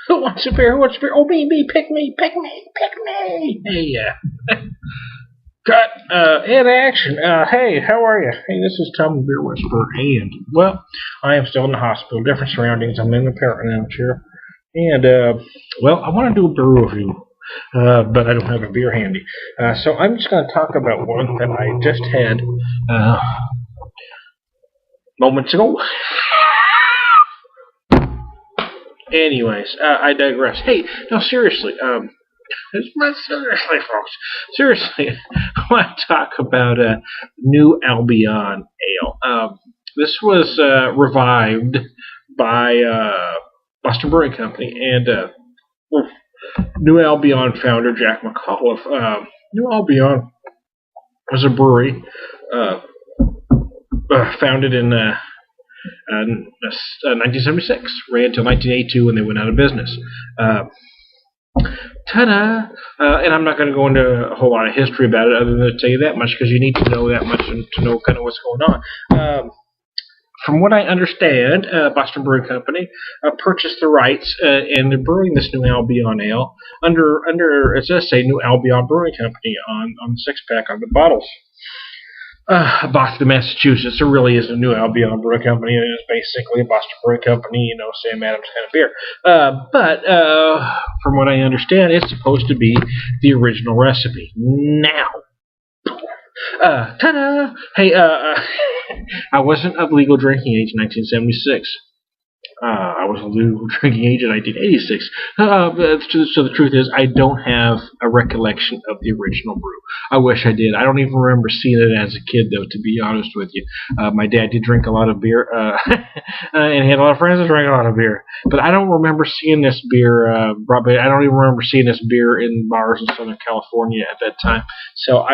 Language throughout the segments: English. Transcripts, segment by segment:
Who wants a beer? Who wants a beer? Oh, me, pick me, pick me, pick me. Hey, cut, in action. Hey, how are you? Hey, this is Tom the Beer Whisperer, and, well, I am still in the hospital, different surroundings. I'm in the parent lounge here, and, well, I want to do a beer review, but I don't have a beer handy. So I'm just going to talk about one that I just had, moments ago. Anyways, I digress. Hey, no, seriously, seriously, folks, seriously, I want to talk about a new Albion ale. This was revived by Boston Brewing Company and New Albion founder Jack McAuliffe. New Albion was a brewery founded in 1976, ran until 1982 when they went out of business. Ta-da! And I'm not going to go into a whole lot of history about it other than to tell you that much because you need to know that much to know kind of what's going on. From what I understand, Boston Brewing Company purchased the rights and they're brewing this new Albion ale under it says say New Albion Brewing Company on the 6-pack on the bottles. Boston, Massachusetts. There really is a New Albion Brewing Company. It is basically a Boston Brewing Company, Sam Adams kind of beer. But from what I understand, it's supposed to be the original recipe. Now, ta-da! Hey, I wasn't of legal drinking age in 1976. I was a legal drinking age in 1986. So the truth is, I don't have a recollection of the original brew. I wish I did. I don't even remember seeing it as a kid, though, to be honest with you. My dad did drink a lot of beer, and he had a lot of friends that drank a lot of beer. But I don't remember seeing this beer, I don't even remember seeing this beer in bars in Southern California at that time. So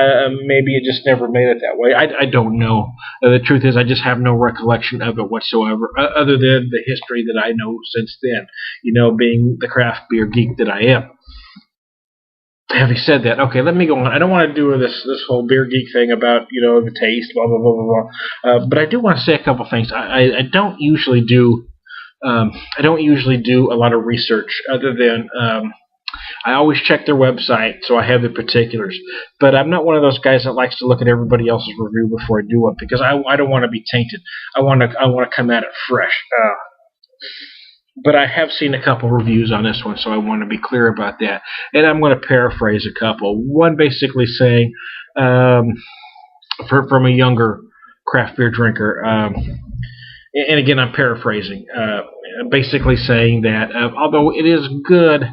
maybe it just never made it that way. I don't know. The truth is, I just have no recollection of it whatsoever, other than the history that I know since then, being the craft beer geek that I am. Having said that, okay, let me go on. I don't want to do this whole beer geek thing about, the taste, blah, blah, blah, blah, blah. But I do want to say a couple things. I don't usually do a lot of research other than I always check their website, so I have the particulars. But I'm not one of those guys that likes to look at everybody else's review before I do it because I don't want to be tainted. I want to come at it fresh. But I have seen a couple reviews on this one, so I want to be clear about that. And I'm going to paraphrase a couple. One basically saying, from a younger craft beer drinker, and again I'm paraphrasing, basically saying that although it is good,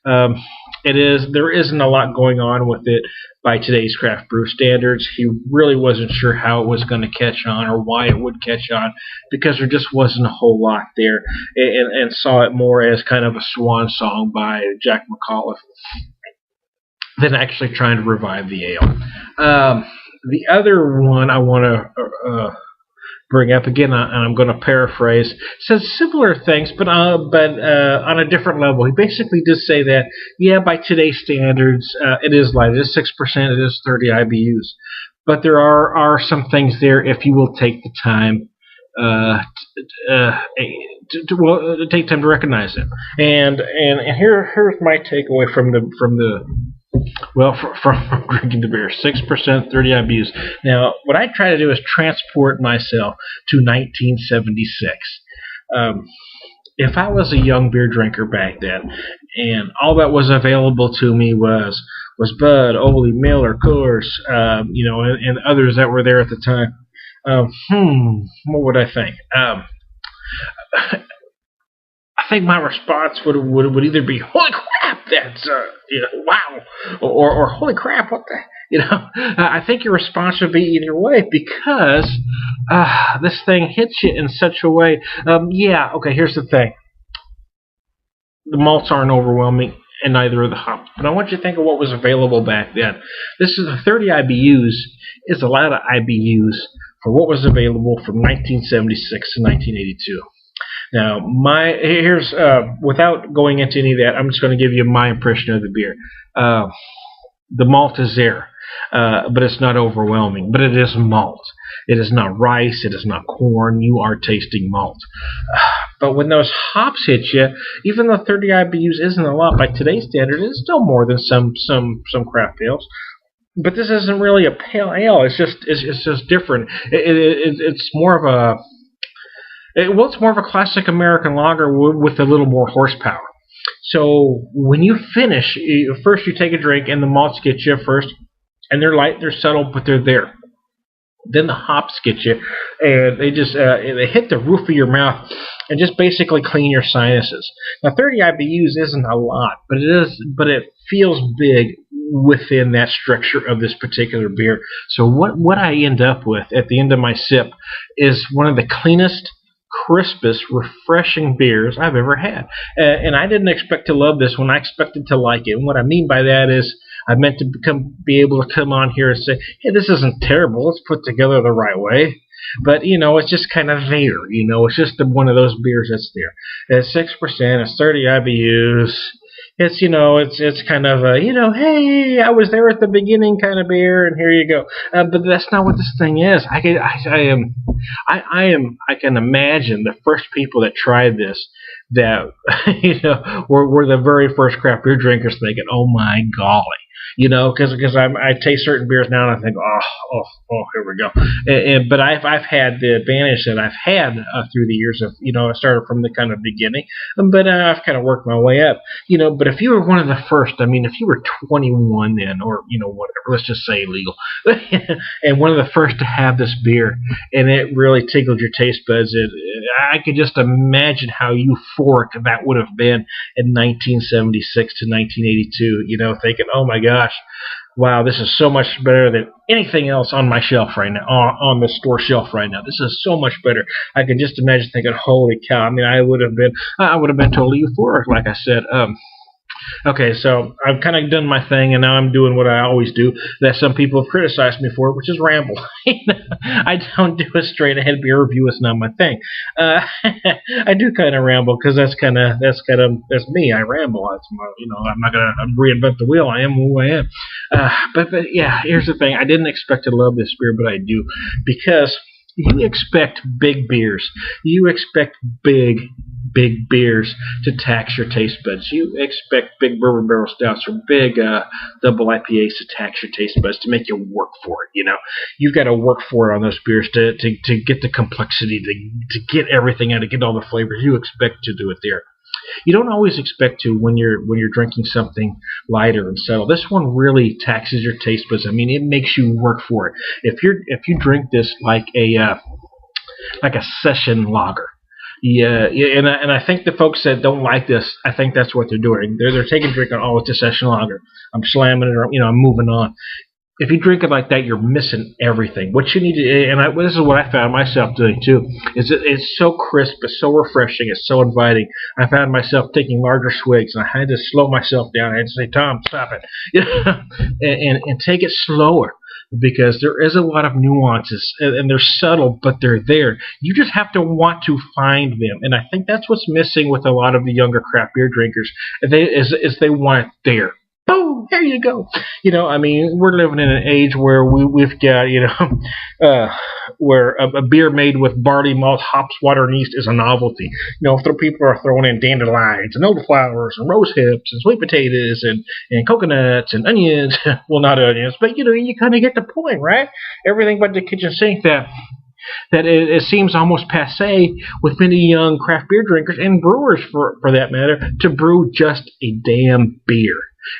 there isn't a lot going on with it by today's craft brew standards. He really wasn't sure how it was going to catch on or why it would catch on because there just wasn't a whole lot there, and saw it more as kind of a swan song by Jack McAuliffe than actually trying to revive the ale. The other one I want to bring up again, and I'm going to paraphrase, says similar things, but on a different level. He basically did say that, yeah, by today's standards, it is light. It is 6%. It is 30 IBUs, but there are some things there if you will take the time to take time to recognize them. And here's my takeaway from drinking the beer. 6%, 30 IBUs. Now, what I try to do is transport myself to 1976. If I was a young beer drinker back then, and all that was available to me was Bud, Ole, Miller, Coors, and others that were there at the time, what would I think? I think my response would either be, holy crap, that's, wow, or holy crap, what the, I think your response would be either way because this thing hits you in such a way. Here's the thing. The malts aren't overwhelming, and neither are the hops. But I want you to think of what was available back then. This is the 30 IBUs is a lot of IBUs for what was available from 1976 to 1982. Now, here's without going into any of that, I'm just going to give you my impression of the beer. The malt is there, but it's not overwhelming. But it is malt. It is not rice. It is not corn. You are tasting malt. But when those hops hit you, even though 30 IBUs isn't a lot by today's standard, it's still more than some craft ales. But this isn't really a pale ale. It's just different. It's more of a it's more of a classic American lager with a little more horsepower. So when you finish, first you take a drink, and the malts get you first, and they're light, they're subtle, but they're there. Then the hops get you, and they hit the roof of your mouth and just basically clean your sinuses. Now, 30 IBUs isn't a lot, but it feels big within that structure of this particular beer. So what I end up with at the end of my sip is one of the cleanest, crispest, refreshing beers I've ever had. And I didn't expect to love this one. I expected to like it. And what I mean by that is I meant to be able to come on here and say, hey, this isn't terrible. It's put together the right way. But, it's just kind of there. It's just one of those beers that's there. It's 6%. It's 30 IBUs. It's kind of a, hey, I was there at the beginning kind of beer, and here you go. But that's not what this thing is. I can imagine the first people that tried this, that were the very first craft beer drinkers, thinking, oh my golly. Because I taste certain beers now and I think, oh, here we go. But I've had the advantage that I've had through the years of, I started from the kind of beginning, but I've kind of worked my way up. But if you were one of the first, if you were 21 then, or whatever, let's just say legal, and one of the first to have this beer, and it really tickled your taste buds, I could just imagine how euphoric that would have been in 1976 to 1982. Thinking, oh my gosh, wow, this is so much better than anything else on my shelf right now, on the store shelf right now. This is so much better. I can just imagine thinking, holy cow. I would have been totally euphoric, like I said. Okay, so I've kind of done my thing, and now I'm doing what I always do, that some people have criticized me for, which is ramble. I don't do a straight-ahead beer review. It's not my thing. I do kind of ramble, because that's me. I ramble. I'm not going to reinvent the wheel. I am who I am. But yeah, here's the thing. I didn't expect to love this beer, but I do, because you expect big beers. You expect big beers to tax your taste buds. You expect big bourbon barrel stouts or big double IPAs to tax your taste buds, to make you work for it. You've got to work for it on those beers to get the complexity, to get everything out, to get all the flavors. You expect to do it there. You don't always expect to when you're drinking something lighter and subtle. This one really taxes your taste buds. It makes you work for it. If you drink this like a session lager. Yeah, and I think the folks that don't like this, I think that's what they're doing. They're taking drinking, oh, it's a session lager. I'm slamming it, or I'm moving on. If you drink it like that, you're missing everything. What you need to, and this is what I found myself doing too, is that it's so crisp, it's so refreshing, it's so inviting. I found myself taking larger swigs, and I had to slow myself down. I had to say, Tom, stop it, and take it slower. Because there is a lot of nuances, and they're subtle, but they're there. You just have to want to find them, and I think that's what's missing with a lot of the younger craft beer drinkers. They want it there. Boom, there you go. We're living in an age where we've got, where a beer made with barley malt, hops, water, and yeast is a novelty. People are throwing in dandelions and elderflowers and rose hips and sweet potatoes and coconuts and onions. Well, not onions, but you kind of get the point, right? Everything but the kitchen sink that it seems almost passé with many young craft beer drinkers and brewers, for that matter, to brew just a damn beer.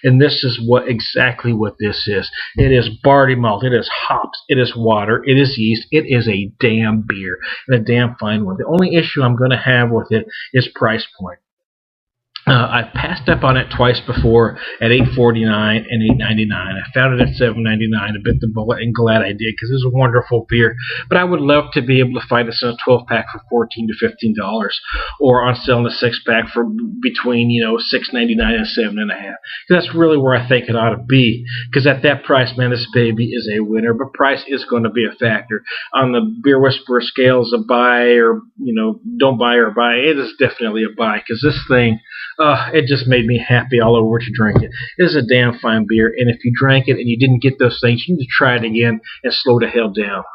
And this is exactly what this is. It is barley malt, it is hops, it is water, it is yeast, it is a damn beer, and a damn fine one. The only issue I'm going to have with it is price point. I've passed up on it twice before at $8.49 and $8.99. I found it at $7.99. I bit the bullet, and glad I did, because it's a wonderful beer. But I would love to be able to find this in a 12-pack for $14 to $15, or on sale in a 6-pack for between $6.99 and $7.50. That's really where I think it ought to be. Because at that price, man, this baby is a winner. But price is going to be a factor on the Beer Whisperer scales of buy or don't buy or buy. It is definitely a buy, because this thing. It just made me happy all over to drink it. It is a damn fine beer, and if you drank it and you didn't get those things, you need to try it again and slow the hell down.